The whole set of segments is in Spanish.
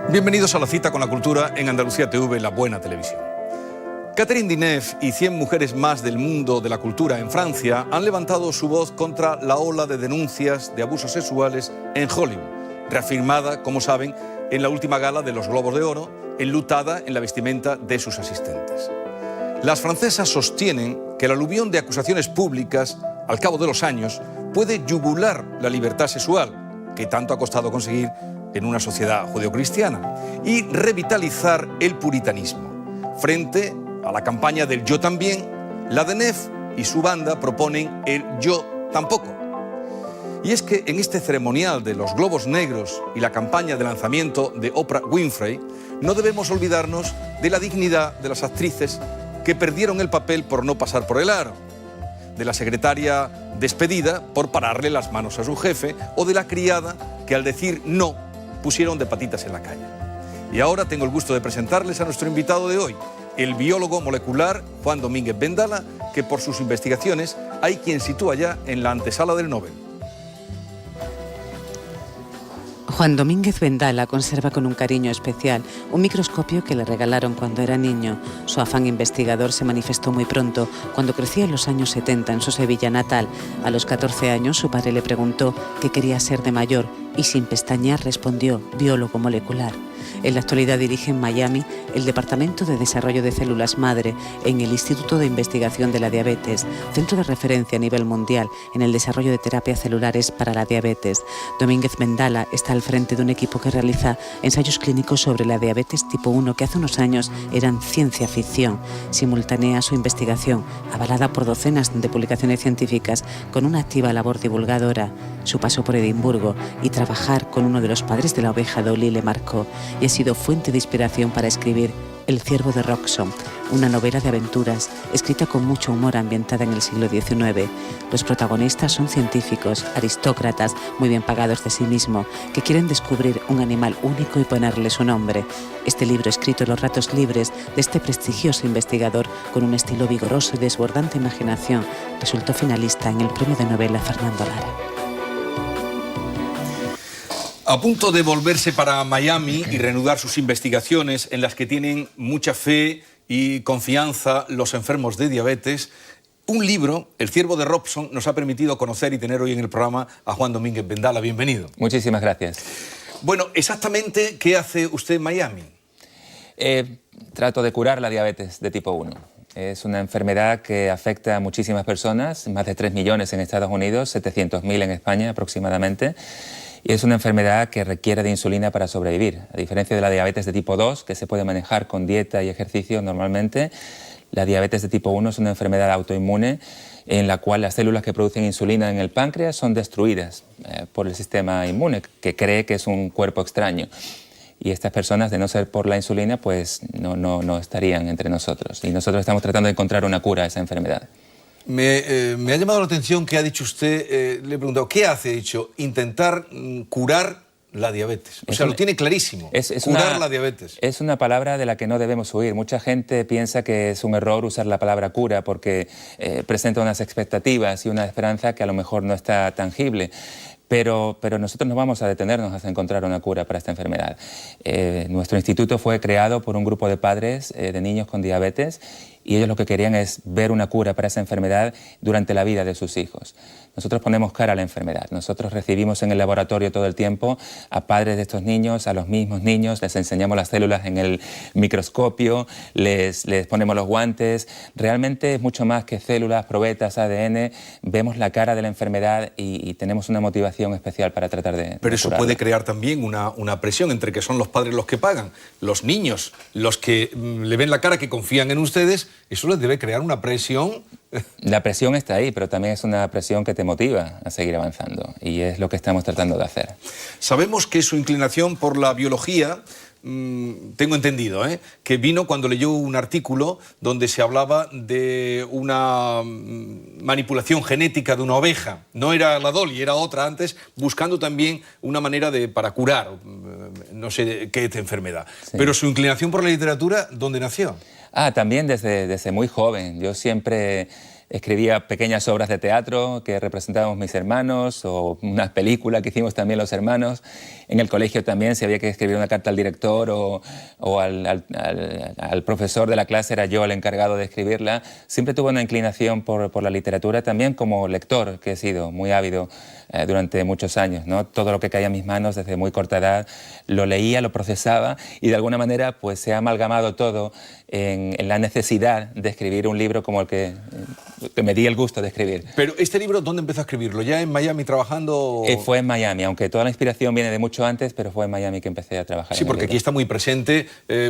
Bienvenidos a la cita con la cultura en Andalucía TV, la buena televisión. Catherine Deneuve y 100 mujeres más del mundo de la cultura en Francia han levantado su voz contra la ola de denuncias de abusos sexuales en Hollywood, reafirmada, como saben, en la última gala de los Globos de Oro, enlutada en la vestimenta de sus asistentes. Las francesas sostienen que el aluvión de acusaciones públicas, al cabo de los años, puede yugular la libertad sexual, que tanto ha costado conseguir en una sociedad judeocristiana, y revitalizar el puritanismo. Frente a la campaña del Yo también, la Deneuve y su banda proponen el Yo tampoco. Y es que en este ceremonial de los Globos Negros y la campaña de lanzamiento de Oprah Winfrey, no debemos olvidarnos de la dignidad de las actrices que perdieron el papel por no pasar por el aro, de la secretaria despedida por pararle las manos a su jefe o de la criada que al decir no pusieron de patitas en la calle. Y ahora tengo el gusto de presentarles a nuestro invitado de hoy, el biólogo molecular Juan Domínguez Vendala, que por sus investigaciones hay quien sitúa ya en la antesala del Nobel. Juan Domínguez Vendala conserva con un cariño especial un microscopio que le regalaron cuando era niño. Su afán investigador se manifestó muy pronto, cuando crecía en los años 70 en su Sevilla natal. A los 14 años su padre le preguntó qué quería ser de mayor y sin pestañear respondió: biólogo molecular. En la actualidad dirige en Miami el Departamento de Desarrollo de Células Madre en el Instituto de Investigación de la Diabetes, centro de referencia a nivel mundial en el desarrollo de terapias celulares para la diabetes. Domínguez Vendala está al frente de un equipo que realiza ensayos clínicos sobre la diabetes tipo 1 que hace unos años eran ciencia ficción. Simultanea su investigación, avalada por docenas de publicaciones científicas, con una activa labor divulgadora. Su paso por Edimburgo y trabajar con uno de los padres de la oveja Dolly le marcó y ha sido fuente de inspiración para escribir El ciervo de Roxon, una novela de aventuras escrita con mucho humor ambientada en el siglo XIX. Los protagonistas son científicos, aristócratas, muy bien pagados de sí mismos, que quieren descubrir un animal único y ponerle su nombre. Este libro, escrito en los ratos libres de este prestigioso investigador con un estilo vigoroso y desbordante imaginación, resultó finalista en el premio de novela Fernando Lara. A punto de volverse para Miami y reanudar sus investigaciones en las que tienen mucha fe y confianza los enfermos de diabetes, un libro, El ciervo de Roxon, nos ha permitido conocer y tener hoy en el programa a Juan Domínguez Vendala. Bienvenido. Muchísimas gracias. Bueno, exactamente, ¿qué hace usted en Miami? Trato de curar la diabetes de tipo 1. Es una enfermedad que afecta a muchísimas personas, más de 3 millones en Estados Unidos, 700.000 en España aproximadamente. Y es una enfermedad que requiere de insulina para sobrevivir. A diferencia de la diabetes de tipo 2, que se puede manejar con dieta y ejercicio normalmente, la diabetes de tipo 1 es una enfermedad autoinmune en la cual las células que producen insulina en el páncreas son destruidas por el sistema inmune, que cree que es un cuerpo extraño. Y estas personas, de no ser por la insulina, pues no estarían entre nosotros. Y nosotros estamos tratando de encontrar una cura a esa enfermedad. Me ha llamado la atención que ha dicho usted, le he preguntado, ¿qué hace? He dicho, intentar curar la diabetes. O sea, lo tiene clarísimo, curar la diabetes. Es una palabra de la que no debemos huir. Mucha gente piensa que es un error usar la palabra cura porque presenta unas expectativas y una esperanza que a lo mejor no está tangible. Pero nosotros no vamos a detenernos hasta encontrar una cura para esta enfermedad. Nuestro instituto fue creado por un grupo de padres de niños con diabetes y ellos lo que querían es ver una cura para esa enfermedad durante la vida de sus hijos. Nosotros ponemos cara a la enfermedad. Nosotros recibimos en el laboratorio todo el tiempo a padres de estos niños, a los mismos niños, les enseñamos las células en el microscopio, les ponemos los guantes. Realmente es mucho más que células, probetas, ADN. Vemos la cara de la enfermedad y tenemos una motivación especial para tratar de Pero eso puede crear también una presión entre que son los padres los que pagan, los niños, los que le ven la cara, que confían en ustedes. Eso les debe crear una presión. La presión está ahí, pero también es una presión que te motiva a seguir avanzando y es lo que estamos tratando de hacer. Sabemos que su inclinación por la biología, tengo entendido, que vino cuando leyó un artículo donde se hablaba de una manipulación genética de una oveja. No era la Dolly, era otra antes, buscando también una manera para curar, no sé qué enfermedad. Sí. Pero su inclinación por la literatura, ¿dónde nació? También desde muy joven. Yo siempre escribía pequeñas obras de teatro que representábamos mis hermanos, o una película que hicimos también los hermanos. En el colegio también, si había que escribir una carta al director o al profesor de la clase, era yo el encargado de escribirla. Siempre tuve una inclinación por la literatura, también como lector, que he sido muy ávido durante muchos años, ¿no? Todo lo que caía en mis manos desde muy corta edad lo leía, lo procesaba, y de alguna manera pues se ha amalgamado todo en la necesidad de escribir un libro como el que me di el gusto de escribir. Pero este libro, ¿dónde empezó a escribirlo? ¿Ya en Miami trabajando? Fue en Miami, aunque toda la inspiración viene de mucho antes, pero fue en Miami que empecé a trabajar. Sí, porque aquí está muy presente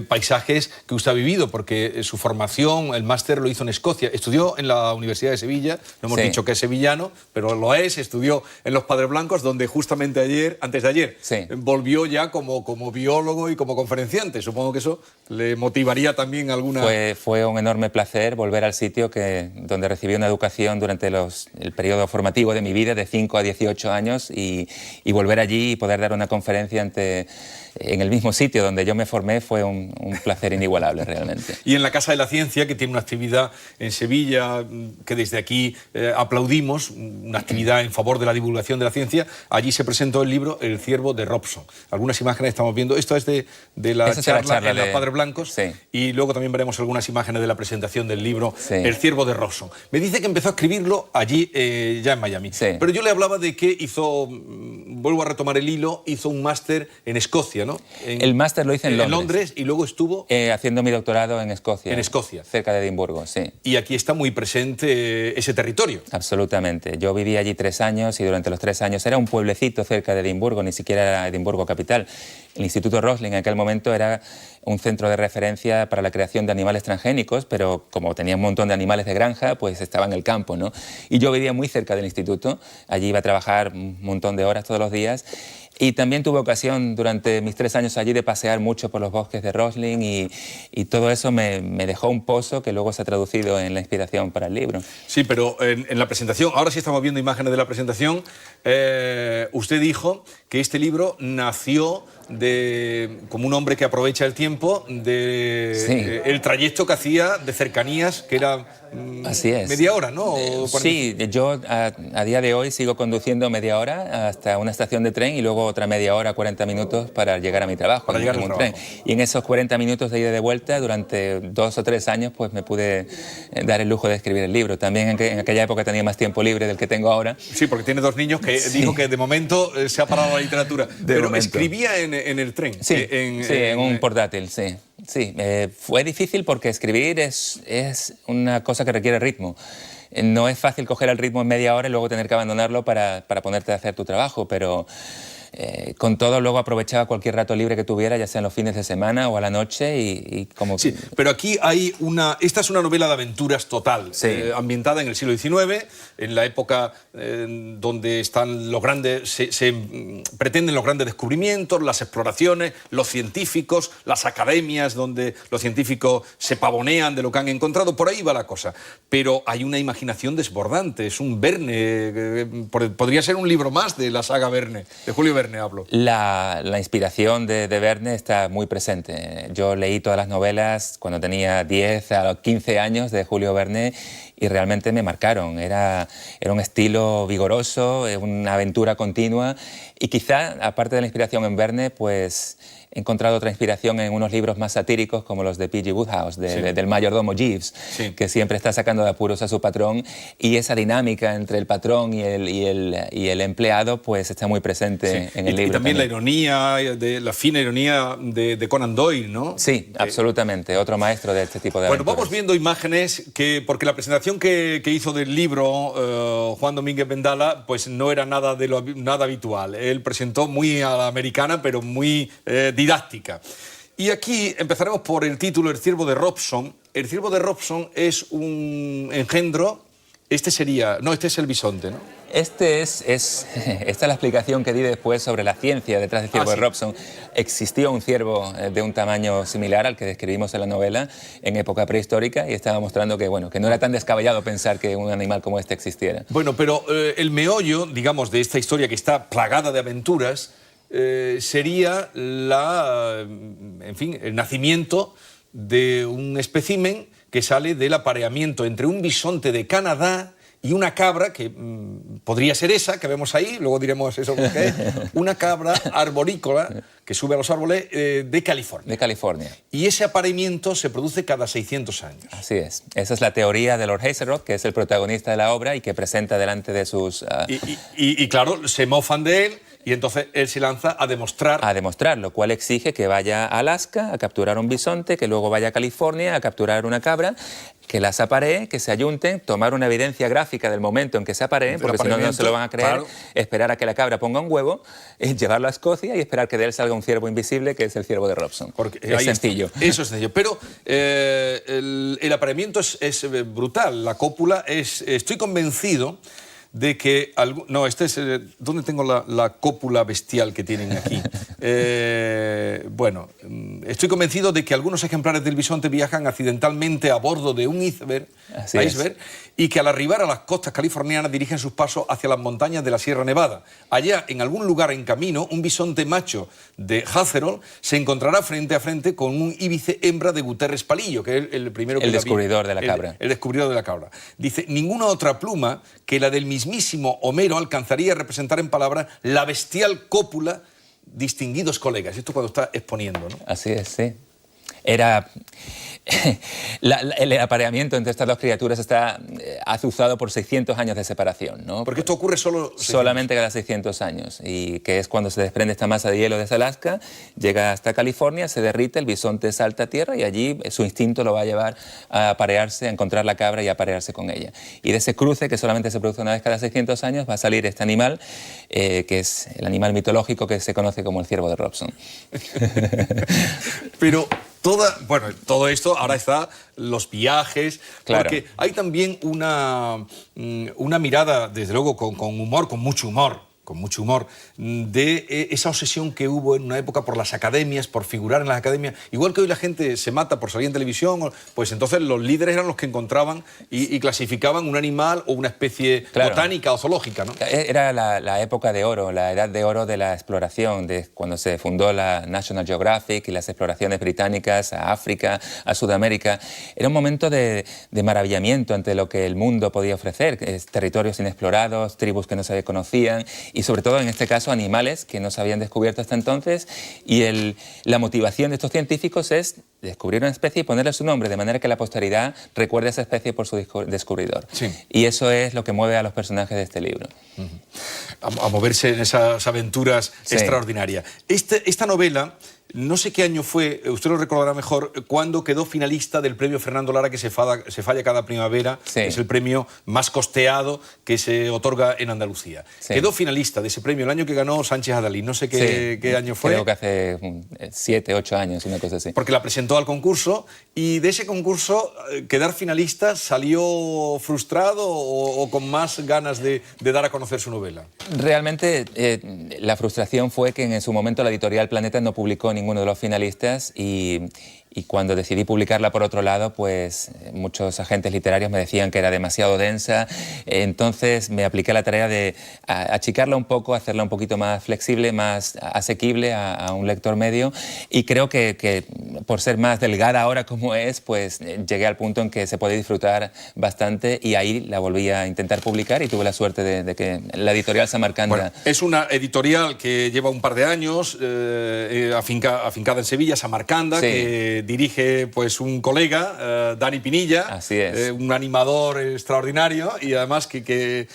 paisajes que usted ha vivido, porque su formación, el máster lo hizo en Escocia. Estudió en la Universidad de Sevilla, no hemos dicho que es sevillano, pero lo es. Estudió en los Padres Blancos, donde justamente antes de ayer, volvió ya como biólogo y como conferenciante. Supongo que eso le motivaría también alguna... Fue un enorme placer volver al sitio donde recibí una educación durante el periodo formativo de mi vida, de 5 a 18 años, y volver allí y poder dar una conferencia en el mismo sitio donde yo me formé fue un placer inigualable realmente. Y en la Casa de la Ciencia, que tiene una actividad en Sevilla, que desde aquí aplaudimos, una actividad en favor de la divulgación de la ciencia, allí se presentó el libro El ciervo de Robson. Algunas imágenes estamos viendo, esto es de la charla en los Padres Blancos, y luego también veremos algunas imágenes de la presentación del libro El ciervo de Robson. Me dice que empezó a escribirlo allí, ya en Miami. Pero yo le hablaba de que hizo, vuelvo a retomar el hilo, hizo un máster en Escocia, ¿no? El máster lo hice en Londres. Y luego estuvo... haciendo mi doctorado en Escocia. En Escocia. Cerca de Edimburgo, sí. Y aquí está muy presente ese territorio. Absolutamente. Yo viví allí 3 años y durante los 3 años era un pueblecito cerca de Edimburgo, ni siquiera era Edimburgo capital. El Instituto Roslin en aquel momento era un centro de referencia para la creación de animales transgénicos, pero como tenía un montón de animales de granja, pues estaba en el campo, ¿no? Y yo vivía muy cerca del instituto, allí iba a trabajar un montón de horas todos los días. Y también tuve ocasión durante mis 3 años allí de pasear mucho por los bosques de Roslin y todo eso me dejó un pozo que luego se ha traducido en la inspiración para el libro. Sí, pero en la presentación, ahora sí estamos viendo imágenes de la presentación, usted dijo que este libro nació como un hombre que aprovecha el tiempo, el trayecto que hacía de cercanías, que era media hora, ¿no? Sí, yo a día de hoy sigo conduciendo media hora hasta una estación de tren y luego otra media hora, 40 minutos para llegar a mi trabajo. Para llegar al trabajo. Tren. Y en esos 40 minutos de ida y de vuelta, durante 2 o 3 años, pues me pude dar el lujo de escribir el libro. También en aquella época tenía más tiempo libre del que tengo ahora. Sí, porque tiene 2 niños que dijo que de momento se ha parado la literatura. Pero escribía en el tren. Sí, en un portátil, sí. Sí, fue difícil porque escribir es una cosa que requiere ritmo. No es fácil coger el ritmo en media hora y luego tener que abandonarlo para ponerte a hacer tu trabajo, pero con todo luego aprovechaba cualquier rato libre que tuviera, ya sea en los fines de semana o a la noche y como... Sí, pero aquí hay esta es una novela de aventuras total, ambientada en el siglo XIX, en la época donde están los grandes, se pretenden los grandes descubrimientos, las exploraciones, los científicos, las academias donde los científicos se pavonean de lo que han encontrado, por ahí va la cosa. Pero hay una imaginación desbordante, es un Verne, podría ser un libro más de la saga Verne, de Julio Verne hablo. La inspiración de Verne está muy presente. Yo leí todas las novelas cuando tenía 10 a 15 años de Julio Verne y realmente me marcaron. Era un estilo vigoroso, una aventura continua y quizá, aparte de la inspiración en Verne, pues he encontrado otra inspiración en unos libros más satíricos como los de P.G. Wodehouse, del mayordomo Jeeves, que siempre está sacando de apuros a su patrón, y esa dinámica entre el patrón y el empleado pues está muy presente en el libro. Y también la ironía, la fina ironía de Conan Doyle, ¿no? Sí, absolutamente, otro maestro de este tipo de aventuras. Bueno, vamos viendo imágenes, porque la presentación que hizo del libro Juan Domínguez Vendala pues no era nada habitual. Él presentó muy a la americana, pero muy didáctica. Y aquí empezaremos por el título, El ciervo de Robson. El ciervo de Robson es un engendro, este es el bisonte, ¿no? Esta es la explicación que di después sobre la ciencia detrás del ciervo de Robson. Existió un ciervo de un tamaño similar al que describimos en la novela en época prehistórica y estaba mostrando que no era tan descabellado pensar que un animal como este existiera. Bueno, pero el meollo, digamos, de esta historia que está plagada de aventuras sería el nacimiento de un espécimen que sale del apareamiento entre un bisonte de Canadá y una cabra, que podría ser esa que vemos ahí, luego diremos eso porque es, una cabra arborícola que sube a los árboles de California. De California. Y ese apareamiento se produce cada 600 años. Así es. Esa es la teoría de Lord Hazelrod, que es el protagonista de la obra y que presenta delante de sus... Y claro, se mofan de él. Y entonces él se lanza a demostrar... A demostrar, lo cual exige que vaya a Alaska a capturar un bisonte, que luego vaya a California a capturar una cabra, que las aparee, que se ayunten, tomar una evidencia gráfica del momento en que se apareen, porque si no, no se lo van a creer, claro. Esperar a que la cabra ponga un huevo, llevarlo a Escocia y esperar que de él salga un ciervo invisible, que es el ciervo de Robson. Porque es sencillo. Eso es sencillo. Pero el apareamiento es brutal. La cópula es... Estoy convencido de que... No, este es... ¿Dónde tengo la cópula bestial que tienen aquí? Bueno, estoy convencido de que algunos ejemplares del bisonte viajan accidentalmente a bordo de un iceberg y que al arribar a las costas californianas dirigen sus pasos hacia las montañas de la Sierra Nevada. Allá, en algún lugar en camino, un bisonte macho de Hazelrod se encontrará frente a frente con un íbice hembra de Guterres Palillo, que es el primero que... El descubridor de la cabra. El descubridor de la cabra. Dice, ninguna otra pluma que la del mismísimo Homero alcanzaría a representar en palabras la bestial cópula, distinguidos colegas. Esto cuando está exponiendo, ¿no? Así es, sí. Era... el apareamiento entre estas dos criaturas está azuzado por 600 años de separación, ¿no? Porque esto ocurre solamente cada 600 años, y que es cuando se desprende esta masa de hielo desde Alaska, llega hasta California, se derrite, el bisonte salta a tierra y allí su instinto lo va a llevar a aparearse, a encontrar la cabra y a aparearse con ella. Y de ese cruce, que solamente se produce una vez cada 600 años, va a salir este animal, que es el animal mitológico que se conoce como el ciervo de Robson. Pero... todo esto, ahora está los viajes, claro. Porque hay también una mirada, desde luego, con humor, con mucho humor, de esa obsesión que hubo en una época por las academias, por figurar en las academias. Igual que hoy la gente se mata por salir en televisión, pues entonces los líderes eran los que encontraban y clasificaban un animal o una especie botánica o zoológica, ¿no? Era la época de oro, la edad de oro de la exploración, de cuando se fundó la National Geographic y las exploraciones británicas a África, a Sudamérica. Era un momento de maravillamiento ante lo que el mundo podía ofrecer, territorios inexplorados, tribus que no se conocían, y sobre todo en este caso animales que no se habían descubierto hasta entonces, y la motivación de estos científicos es descubrir una especie y ponerle su nombre, de manera que la posteridad recuerde a esa especie por su descubridor. Sí. Y eso es lo que mueve a los personajes de este libro. A moverse en esas aventuras extraordinarias. Esta novela... No sé qué año fue, usted lo recordará mejor, cuando quedó finalista del premio Fernando Lara, que se falla cada primavera, que es el premio más costeado que se otorga en Andalucía. Sí. Quedó finalista de ese premio el año que ganó Sánchez Adalí. No sé qué año fue. Creo que hace 7, 8 años, una cosa así. Porque la presentó al concurso, y de ese concurso, quedar finalista, ¿salió frustrado o con más ganas de dar a conocer su novela? Realmente la frustración fue que en su momento la editorial Planeta no publicó ninguno de los finalistas, y cuando decidí publicarla por otro lado, pues muchos agentes literarios me decían que era demasiado densa. Entonces me apliqué a la tarea de achicarla un poco, hacerla un poquito más flexible, más asequible a un lector medio, y creo que por ser más delgada ahora como es, pues llegué al punto en que se puede disfrutar bastante, y ahí la volví a intentar publicar y tuve la suerte de que la editorial Samarcanda... Bueno, es una editorial que lleva un par de años afincada en Sevilla, Samarcanda, que dirige pues un colega, Dani Pinilla. Así es. Un animador extraordinario, y además que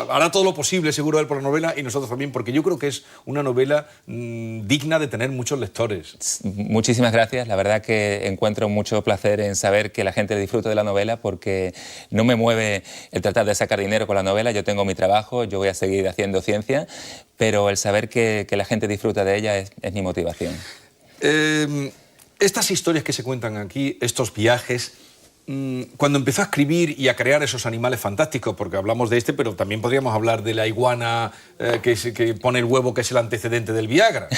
hará todo lo posible seguro él por la novela, y nosotros también, porque yo creo que es una novela digna de tener muchos lectores. Muchísimas gracias. La verdad que encuentro mucho placer en saber que la gente disfruta de la novela, porque no me mueve el tratar de sacar dinero con la novela. Yo tengo mi trabajo, yo voy a seguir haciendo ciencia, pero el saber que la gente disfruta de ella es mi motivación. Estas historias que se cuentan aquí, estos viajes, cuando empezó a escribir y a crear esos animales fantásticos, porque hablamos de este, pero también podríamos hablar de la iguana que pone el huevo, que es el antecedente del Viagra.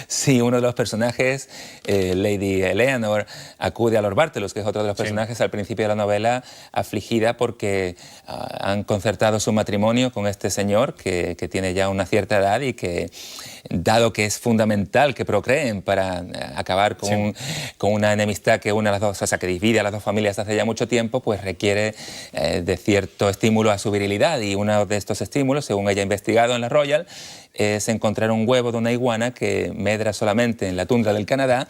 Sí, uno de los personajes, Lady Eleanor, acude a Lord Bartelos, que es otro de los personajes al principio de la novela, afligida porque han concertado su matrimonio con este señor que tiene ya una cierta edad y que dado que es fundamental que procreen para acabar con una enemistad que une a las dos, o sea, que divide a las dos familias hace ya mucho tiempo, pues requiere de cierto estímulo a su virilidad, y uno de estos estímulos, según ella ha investigado en la Royal, es encontrar un huevo de una iguana que medra solamente en la tundra del Canadá,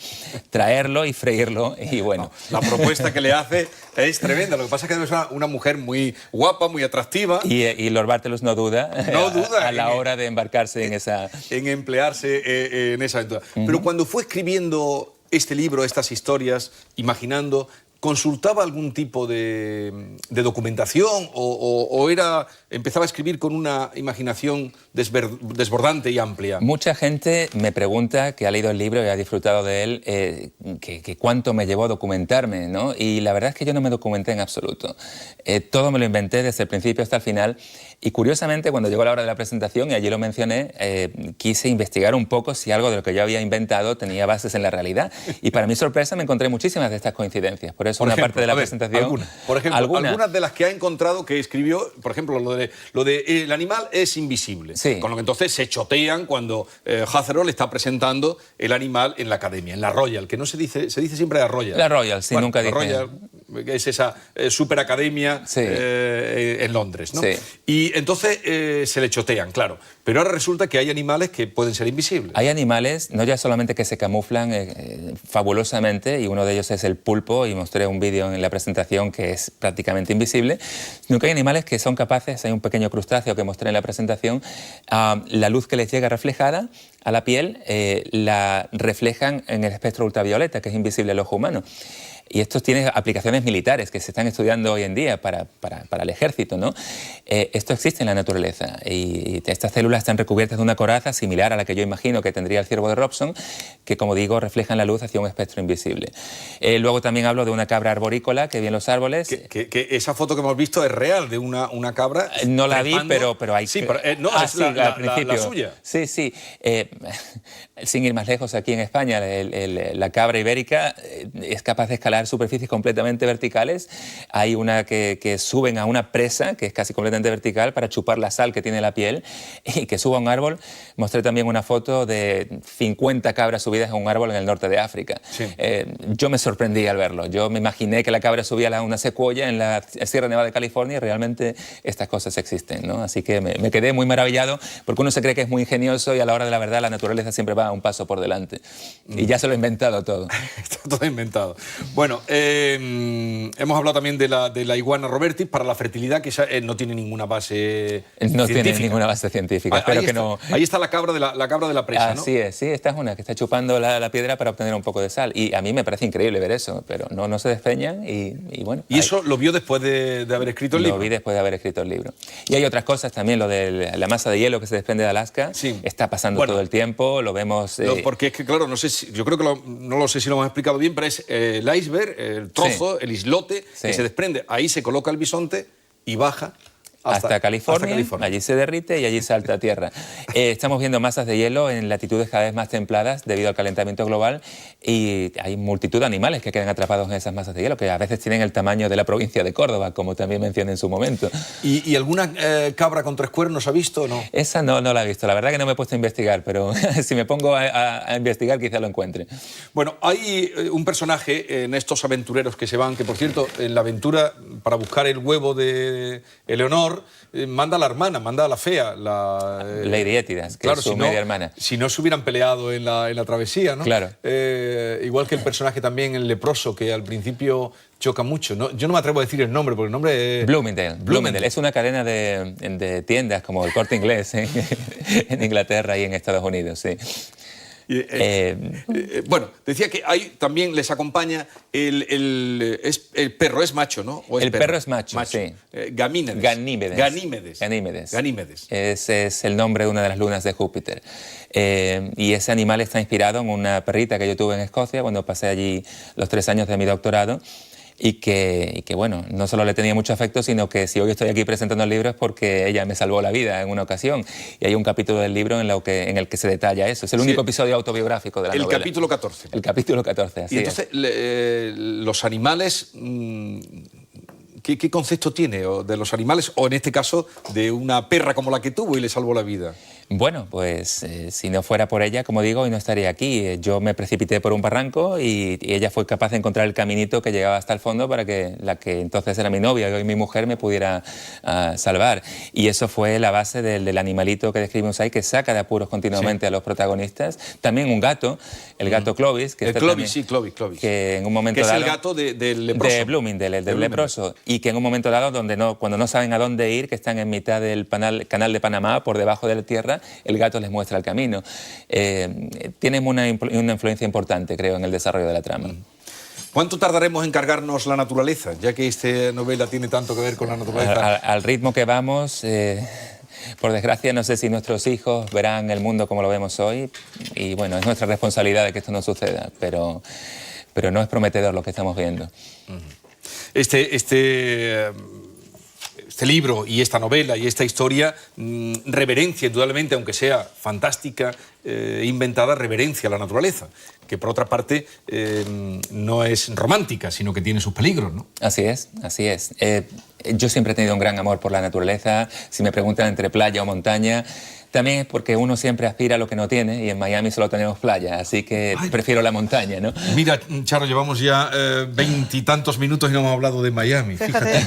traerlo y freírlo, y bueno. No, la propuesta que le hace es tremenda. Lo que pasa es que es una mujer muy guapa, muy atractiva. Y Lord Bartelus no duda a la hora de embarcarse en esa... En emplearse en esa aventura. Pero cuando fue escribiendo este libro, estas historias, imaginando, ¿consultaba algún tipo de documentación o empezaba a escribir con una imaginación desbordante y amplia? Mucha gente me pregunta, que ha leído el libro y ha disfrutado de él, que cuánto me llevó a documentarme, ¿no? Y la verdad es que yo no me documenté en absoluto. Todo me lo inventé desde el principio hasta el final. Y curiosamente, cuando llegó la hora de la presentación, y allí lo mencioné, quise investigar un poco si algo de lo que yo había inventado tenía bases en la realidad. Y para mi sorpresa me encontré muchísimas de estas coincidencias. Por eso parte de la presentación... Por ejemplo, algunas de las que ha encontrado que escribió, por ejemplo, lo de el animal es invisible. Sí. Con lo que entonces se chotean cuando Hatherold está presentando el animal en la academia, en la Royal, que no se dice siempre la Royal. La Royal, sí, bueno, nunca dije. La Royal, que es esa superacademia en Londres, ¿no? Sí. Y entonces se le chotean, claro. Pero ahora resulta que hay animales que pueden ser invisibles. Hay animales, no ya solamente que se camuflan fabulosamente, y uno de ellos es el pulpo, y mostré un vídeo en la presentación que es prácticamente invisible, sino que hay animales que son capaces, hay un pequeño crustáceo que mostré en la presentación, la luz que les llega reflejada a la piel la reflejan en el espectro ultravioleta, que es invisible al ojo humano. Y esto tiene aplicaciones militares que se están estudiando hoy en día para el ejército, ¿no? Esto existe en la naturaleza, y estas células están recubiertas de una coraza similar a la que yo imagino que tendría el ciervo de Robson, que, como digo, reflejan la luz hacia un espectro invisible. Luego también hablo de una cabra arborícola que vive en los árboles. Que esa foto que hemos visto es real, de una cabra. No la vi, pero hay... Sí, pero no, es la suya. Sí, sí. Sin ir más lejos, aquí en España, la cabra ibérica es capaz de escalar superficies completamente verticales. Hay una que suben a una presa que es casi completamente vertical para chupar la sal que tiene la piel, y que suba a un árbol. Mostré también una foto de 50 cabras subidas a un árbol en el norte de África. Sí. Yo me sorprendí al verlo. Yo me imaginé que la cabra subía a una secuoya en la Sierra Nevada de California, y realmente estas cosas existen, ¿no? Así que me quedé muy maravillado, porque uno se cree que es muy ingenioso y a la hora de la verdad la naturaleza siempre va un paso por delante. Y ya se lo he inventado todo. Está todo inventado. Bueno, hemos hablado también de la iguana robertis para la fertilidad, que no tiene ninguna base científica. Tiene ninguna base científica. Espero que no... Ahí está la cabra de la presa, ¿no? Así es, sí, esta es una que está chupando la piedra para obtener un poco de sal. Y a mí me parece increíble ver eso, pero no se despeñan y bueno... ¿Y eso lo vio después de haber escrito el libro? Lo vi después de haber escrito el libro. Y hay otras cosas también, lo de la masa de hielo que se desprende de Alaska, está pasando todo el tiempo, lo vemos... Porque es que, claro, no sé yo creo que no lo sé si lo hemos explicado bien, pero es el iceberg, el trozo, el islote que se desprende. Ahí se coloca el bisonte y baja hasta California. Allí se derrite y allí salta a tierra. Estamos viendo masas de hielo en latitudes cada vez más templadas debido al calentamiento global, y hay multitud de animales que quedan atrapados en esas masas de hielo, que a veces tienen el tamaño de la provincia de Córdoba, como también mencioné en su momento. ¿Y alguna cabra con 3 cuernos ha visto o no? Esa no la he visto. La verdad que no me he puesto a investigar, pero si me pongo a investigar quizá lo encuentre. Bueno, hay un personaje en estos aventureros que se van, que por cierto, en la aventura para buscar el huevo de Eleonor, manda a la hermana, manda a la fea, Lady Étidas, que es su media hermana. Si no se hubieran peleado en la travesía, ¿no? Claro. Igual que el personaje también, el leproso, que al principio choca mucho. No, yo no me atrevo a decir el nombre, porque el nombre es... Bloomingdale. Es una cadena de tiendas como el Corte Inglés en Inglaterra y en Estados Unidos, sí. Bueno, decía que ahí también les acompaña el perro, es macho, ¿no? ¿O es el perro es macho, sí. Ganímedes. Ese es el nombre de una de las lunas de Júpiter. Y ese animal está inspirado en una perrita que yo tuve en Escocia cuando pasé allí los 3 años de mi doctorado. Y que, bueno, no solo le tenía mucho afecto, sino que si hoy estoy aquí presentando el libro es porque ella me salvó la vida en una ocasión. Y hay un capítulo del libro en el que se detalla eso. Es el único episodio autobiográfico de la novela. El capítulo 14. El capítulo 14, así es. Y entonces, los animales... ¿Qué concepto tiene de los animales, o en este caso de una perra como la que tuvo y le salvó la vida? Bueno, pues si no fuera por ella, como digo, hoy no estaría aquí. Yo me precipité por un barranco y ella fue capaz de encontrar el caminito que llegaba hasta el fondo para que la que entonces era mi novia y hoy mi mujer me pudiera salvar. Y eso fue la base del animalito que describimos ahí, que saca de apuros continuamente a los protagonistas. También un gato, el gato Clovis. Que Clovis. Que en un momento dado... Que es el gato del leproso. De Blooming, del leproso. Y que en un momento dado, cuando no saben a dónde ir, que están en mitad del canal de Panamá, por debajo de la tierra, el gato les muestra el camino. Tienen una influencia importante, creo, en el desarrollo de la trama. ¿Cuánto tardaremos en cargarnos la naturaleza, ya que esta novela tiene tanto que ver con la naturaleza? Al ritmo que vamos, por desgracia, no sé si nuestros hijos verán el mundo como lo vemos hoy, y bueno, es nuestra responsabilidad de que esto no suceda, pero no es prometedor lo que estamos viendo. Este libro y esta novela y esta historia reverencia, indudablemente, aunque sea fantástica, inventada, reverencia a la naturaleza, que por otra parte no es romántica, sino que tiene sus peligros, ¿no? Así es, así es. Yo siempre he tenido un gran amor por la naturaleza. Si me preguntan entre playa o montaña, también es porque uno siempre aspira a lo que no tiene, y en Miami solo tenemos playa, así que prefiero la montaña, ¿no? Mira, Charo, llevamos ya 20 y tantos minutos y no hemos hablado de Miami, fíjate.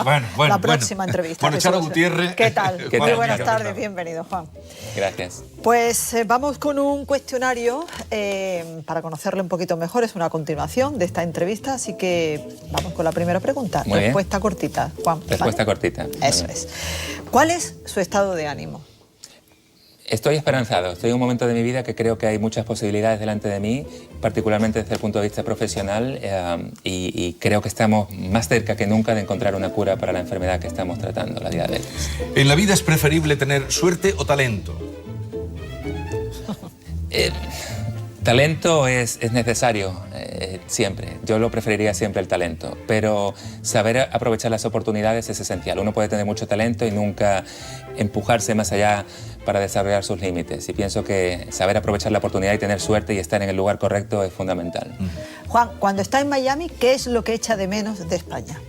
Bueno, la próxima entrevista. Bueno, Charo Gutiérrez. ¿Qué tal? Muy buenas tardes, bienvenido, Juan. Gracias. Pues vamos con un cuestionario para conocerle un poquito mejor. Es una continuación de esta entrevista, así que vamos con la primera pregunta. Muy Respuesta cortita, Juan. Respuesta cortita. Eso es. ¿Cuál es su estado de ánimo? Estoy esperanzado, estoy en un momento de mi vida que creo que hay muchas posibilidades delante de mí, particularmente desde el punto de vista profesional, y creo que estamos más cerca que nunca de encontrar una cura para la enfermedad que estamos tratando, la diabetes. ¿En la vida es preferible tener suerte o talento? Talento es necesario siempre. Yo lo preferiría siempre el talento, pero saber aprovechar las oportunidades es esencial. Uno puede tener mucho talento y nunca empujarse más allá para desarrollar sus límites. Y pienso que saber aprovechar la oportunidad y tener suerte y estar en el lugar correcto es fundamental. Juan, cuando está en Miami, ¿qué es lo que echa de menos de España?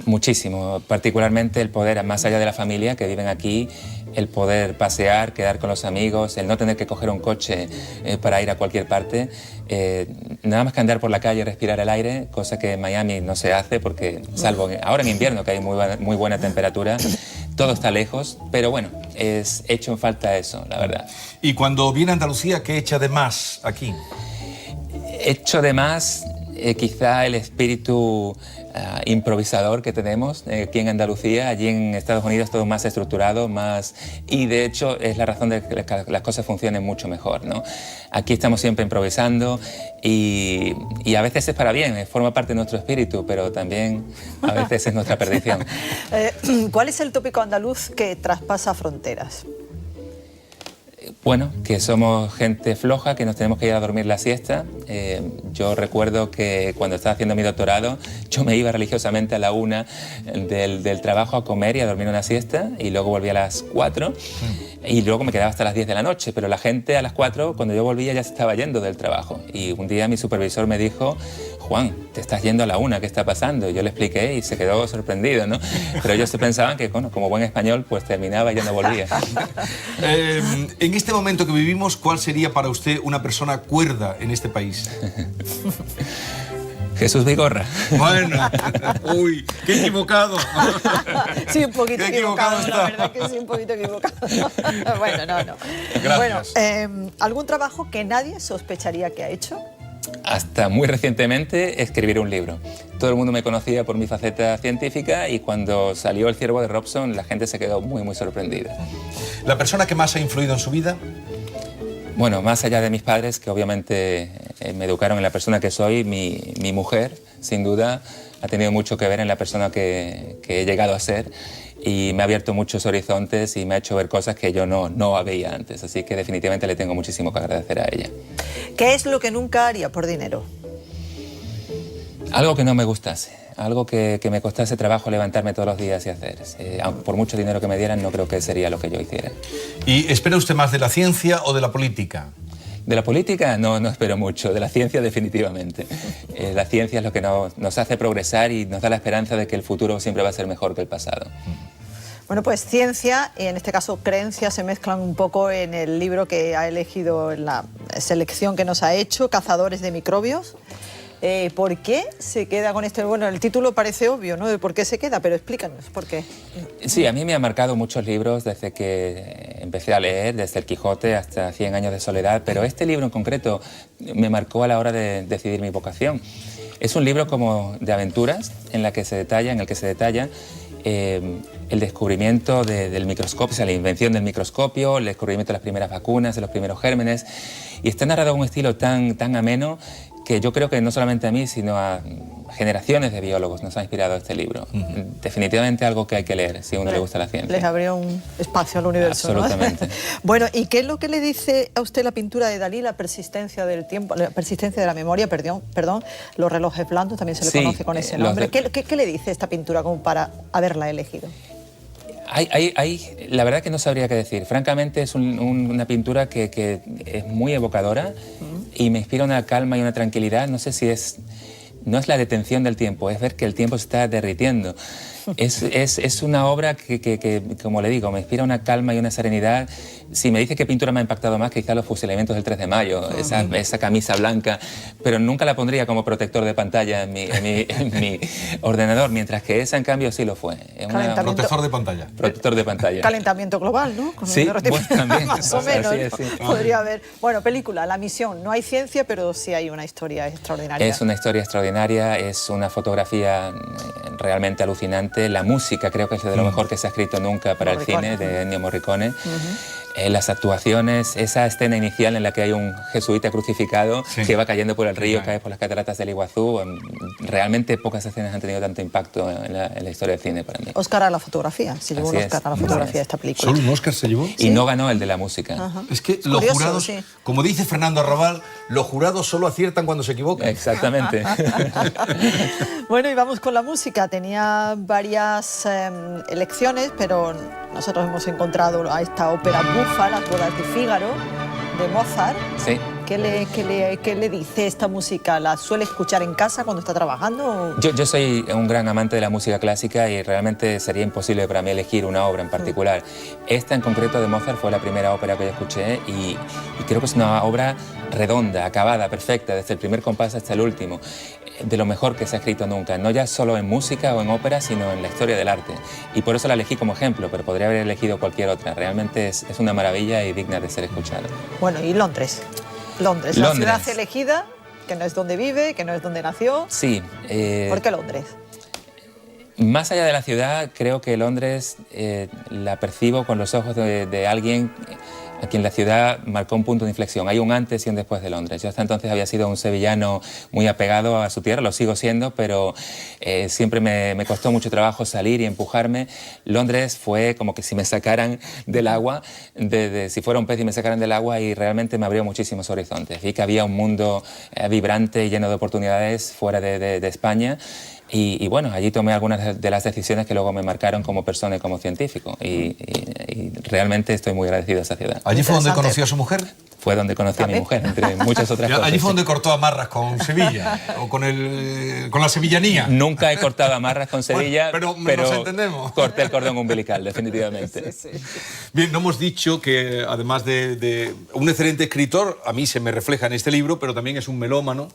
Muchísimo, particularmente el poder, más allá de la familia que viven aquí, el poder pasear, quedar con los amigos, el no tener que coger un coche para ir a cualquier parte, nada más que andar por la calle y respirar el aire, cosa que en Miami no se hace porque, salvo ahora en invierno que hay muy buena temperatura, todo está lejos, pero bueno, echo en falta eso, la verdad. Y cuando viene a Andalucía, ¿qué echa de más aquí? Echo de más quizá el espíritu improvisador que tenemos aquí en Andalucía. Allí en Estados Unidos todo más estructurado, y de hecho es la razón de que las cosas funcionen mucho mejor, ¿no? Aquí estamos siempre improvisando y a veces es para bien, forma parte de nuestro espíritu, pero también a veces es nuestra perdición. ¿Cuál es el tópico andaluz que traspasa fronteras? Bueno, que somos gente floja, que nos tenemos que ir a dormir la siesta. Yo recuerdo que cuando estaba haciendo mi doctorado, yo me iba religiosamente a la 1 del trabajo a comer y a dormir una siesta, y luego volvía a las 4, y luego me quedaba hasta las 10 de la noche, pero la gente a las 4, cuando yo volvía, ya se estaba yendo del trabajo. Y un día mi supervisor me dijo: Juan, te estás yendo a la 1, ¿qué está pasando? Y yo le expliqué y se quedó sorprendido, ¿no? Pero ellos se pensaban que, bueno, como buen español, pues terminaba y ya no volvía. En este momento que vivimos, ¿cuál sería para usted una persona cuerda en este país? Jesús Vigorra. Bueno, uy, qué equivocado. Sí, un poquito equivocado, está. La verdad que sí, un poquito equivocado. Bueno, no. Gracias. Bueno, ¿algún trabajo que nadie sospecharía que ha hecho? Hasta muy recientemente, escribir un libro. Todo el mundo me conocía por mi faceta científica, y cuando salió El ciervo de Robson, la gente se quedó muy sorprendida. ¿La persona que más ha influido en su vida? Bueno, más allá de mis padres, que obviamente me educaron en la persona que soy, mi mujer, sin duda, ha tenido mucho que ver en la persona que he llegado a ser, y me ha abierto muchos horizontes y me ha hecho ver cosas que yo no veía antes. Así que definitivamente le tengo muchísimo que agradecer a ella. ¿Qué es lo que nunca haría por dinero? Algo que no me gustase, algo que me costase trabajo levantarme todos los días y hacer. Por mucho dinero que me dieran, no creo que sería lo que yo hiciera. ¿Y espera usted más de la ciencia o de la política? De la política no espero mucho, de la ciencia definitivamente. La ciencia es lo que nos hace progresar y nos da la esperanza de que el futuro siempre va a ser mejor que el pasado. Bueno, pues ciencia y en este caso creencia se mezclan un poco en el libro que ha elegido en la selección que nos ha hecho, Cazadores de microbios. ¿Por qué se queda con este? Bueno, el título parece obvio, ¿no? De por qué se queda, pero explícanos por qué. Sí, a mí me han marcado muchos libros desde que empecé a leer, desde El Quijote hasta 100 años de soledad, pero este libro en concreto me marcó a la hora de decidir mi vocación. Es un libro como de aventuras en el que se detalla el descubrimiento del microscopio, o sea, la invención del microscopio, el descubrimiento de las primeras vacunas, de los primeros gérmenes, y está narrado en un estilo tan ameno que yo creo que no solamente a mí, sino a generaciones de biólogos nos ha inspirado este libro. Definitivamente algo que hay que leer si a uno le gusta la ciencia. Les abrió un espacio al universo, absolutamente. ¿no? Bueno, ¿y qué es lo que le dice a usted la pintura de Dalí, la persistencia del tiempo, la persistencia de la memoria, perdón, los relojes blandos, también se le conoce con ese nombre? ¿Qué le dice esta pintura como para haberla elegido? La verdad que no sabría qué decir. Francamente es una pintura que es muy evocadora y me inspira una calma y una tranquilidad. No sé si no es la detención del tiempo, es ver que el tiempo se está derritiendo. Es una obra que, como le digo, me inspira una calma y una serenidad. Si me dice qué pintura me ha impactado más, quizá los fusilamientos del 3 de mayo, esa camisa blanca, pero nunca la pondría como protector de pantalla en mi ordenador, mientras que esa, en cambio, sí lo fue. Protector de pantalla. Protector de pantalla. Calentamiento global, ¿no? Sí, bueno, también. Más o menos. Sí. Podría haber. Bueno, película, La Misión. No hay ciencia, pero sí hay una historia extraordinaria. Es una historia extraordinaria, es una fotografía realmente alucinante. La música creo que es de lo mejor que se ha escrito nunca para el cine, de Ennio Morricone. Las actuaciones, esa escena inicial en la que hay un jesuita crucificado que va cayendo por el río, cae por las cataratas del Iguazú. Realmente pocas escenas han tenido tanto impacto en la historia del cine para mí. Oscar a la fotografía, se llevó un Oscar a la fotografía de esta película. ¿Solo un Oscar se llevó? Y no ganó el de la música. Es que los jurados, como dice Fernando Arrabal, los jurados solo aciertan cuando se equivocan. Exactamente. Bueno, y vamos con la música. Tenía varias elecciones, pero nosotros hemos encontrado a esta ópera bufa, Las bodas de Fígaro, de Mozart. Sí. ¿Qué le dice esta música? ¿La suele escuchar en casa cuando está trabajando? Yo soy un gran amante de la música clásica y realmente sería imposible para mí elegir una obra en particular. Esta en concreto de Mozart fue la primera ópera que yo escuché y creo que es una obra redonda, acabada, perfecta, desde el primer compás hasta el último, de lo mejor que se ha escrito nunca, no ya solo en música o en ópera, sino en la historia del arte. Y por eso la elegí como ejemplo, pero podría haber elegido cualquier otra. Realmente es una maravilla y digna de ser escuchada. Bueno, ¿y Londres? Londres, la ciudad elegida, que no es donde vive, que no es donde nació. Sí. ¿Por qué Londres? Más allá de la ciudad, creo que Londres la percibo con los ojos de alguien a quien la ciudad marcó un punto de inflexión. Hay un antes y un después de Londres. Yo hasta entonces había sido un sevillano muy apegado a su tierra, lo sigo siendo, pero siempre me costó mucho trabajo salir y empujarme. Londres fue como que si me sacaran del agua, si fuera un pez y me sacaran del agua, y realmente me abrió muchísimos horizontes. Vi que había un mundo vibrante y lleno de oportunidades fuera de España. Y bueno, allí tomé algunas de las decisiones que luego me marcaron como persona y como científico. Y realmente estoy muy agradecido a esa ciudad. ¿Allí fue donde conoció a su mujer? Fue donde conocí a mi mujer, entre muchas otras cosas. ¿Allí fue donde cortó amarras con Sevilla? ¿O con la sevillanía? Nunca he cortado amarras con Sevilla, bueno, pero nos entendemos. Corté el cordón umbilical, definitivamente. Sí. Bien, no hemos dicho que además de un excelente escritor, a mí se me refleja en este libro, pero también es un melómano.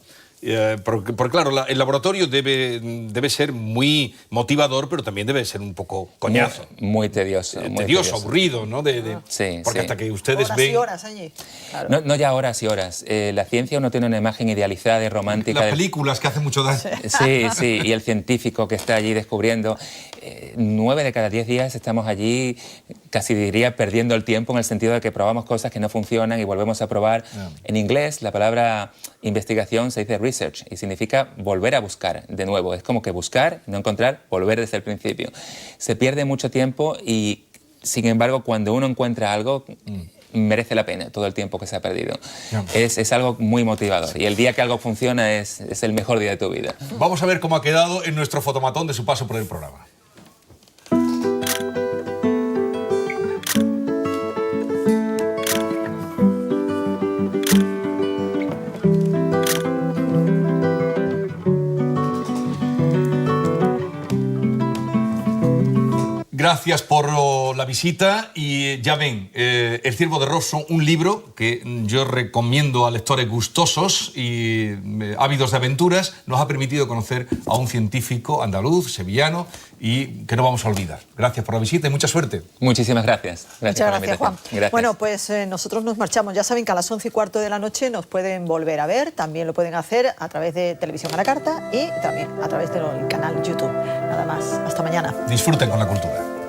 Porque claro, el laboratorio debe ser muy motivador, pero también debe ser un poco coñazo. Muy tedioso. Tedioso, aburrido, ¿no? Sí, porque hasta que ustedes horas ven... y horas allí. Claro. No ya horas y horas. La ciencia uno tiene una imagen idealizada y romántica. Las películas que hacen mucho daño. Sí, y el científico que está allí descubriendo. 9 de cada 10 días estamos allí, casi diría, perdiendo el tiempo, en el sentido de que probamos cosas que no funcionan y volvemos a probar. En inglés, la palabra investigación se dice research y significa volver a buscar de nuevo. Es como que buscar, no encontrar, volver desde el principio. Se pierde mucho tiempo y, sin embargo, cuando uno encuentra algo, merece la pena todo el tiempo que se ha perdido. Es algo muy motivador y el día que algo funciona es el mejor día de tu vida. Vamos a ver cómo ha quedado en nuestro fotomatón de su paso por el programa. gracias por la visita y ya ven, El Ciervo de Rosso, un libro que yo recomiendo a lectores gustosos y ávidos de aventuras, nos ha permitido conocer a un científico andaluz, sevillano y que no vamos a olvidar. Gracias por la visita y mucha suerte. Muchísimas gracias. Muchas gracias, Juan. Gracias. Bueno, pues nosotros nos marchamos. Ya saben que a las 11:15 de la noche nos pueden volver a ver. También lo pueden hacer a través de Televisión a la Carta y también a través del canal YouTube. Nada más. Hasta mañana. Disfruten con la cultura.